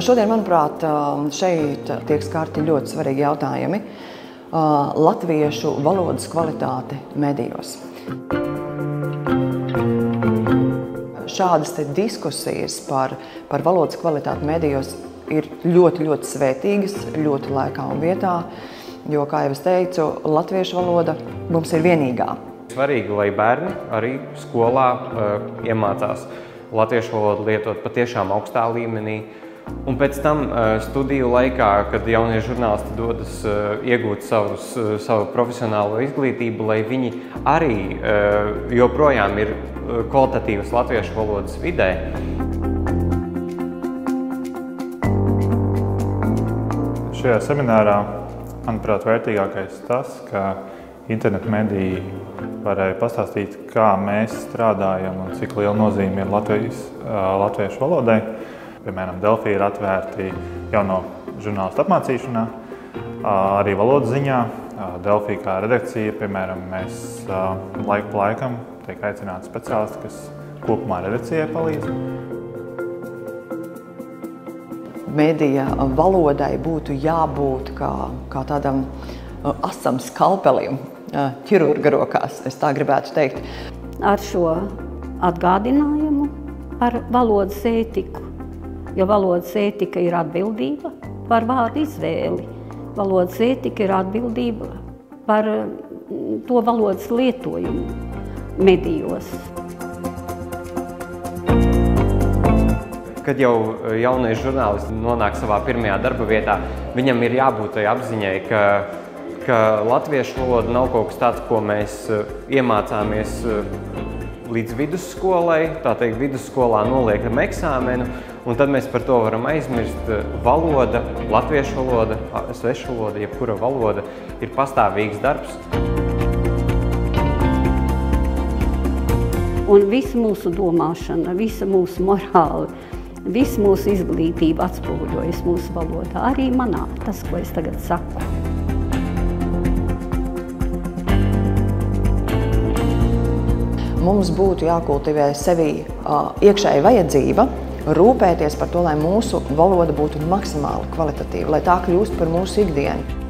Šodien, manuprāt, šeit tiek skarti ļoti svarīgi jautājumi - latviešu valodas kvalitāte medijos. Šādas diskusijas par valodas kvalitāti medijos ir ļoti svētīgas, ļoti laikā un vietā, jo, kā jau es teicu, latviešu valoda mums ir vienīgā. Svarīgi, lai bērni arī skolā iemācās latviešu valodu lietot patiešām augstā līmenī. Un pēc tam studiju laikā, kad jaunieši žurnālisti dodas iegūt savu profesionālo izglītību, lai viņi arī joprojām ir kvalitatīvas latviešu valodas vidē. Šajā seminārā, manuprāt, vērtīgākais tas, ka internetu mediji varēja pastāstīt, kā mēs strādājam un cik liela nozīme ir latviešu valodai. Piemēram, Delfī ir atvērti jauno žurnālistu apmācīšanā, arī valodas ziņā. Delfī kā redakcija, piemēram, mēs laiku pa laikam tiek aicināti speciālisti, kas kopumā redakcijai palīdz. Medija valodai būtu jābūt kā tādam asam skalpelim ķirurga rokās, es tā gribētu teikt. Ar šo atgādinājumu par valodas ētiku, jo valodas ētika ir atbildība par vārdu izvēli. Valodas ētika ir atbildība par to valodas lietojumu medijos. Kad jau jaunais žurnālists nonāk savā pirmajā darba vietā, viņam ir jābūt tai apziņai, ka latviešu valoda nav kaut kas tāds, ko mēs iemācāmies līdz vidusskolai, tā teikt, vidusskolā noliekam eksāmenu, un tad mēs par to varam aizmirst. Valoda, latviešu valoda, svešu valoda, jebkura valoda ir pastāvīgs darbs. Un visa mūsu domāšana, visa mūsu morāla, visa mūsu izglītība atspoguļojas mūsu valodā. Arī manā, tas, ko es tagad saku. Mums būtu jākultivē sevī iekšēja vajadzība rūpēties par to, lai mūsu valoda būtu maksimāli kvalitatīva, lai tā kļūst par mūsu ikdienu.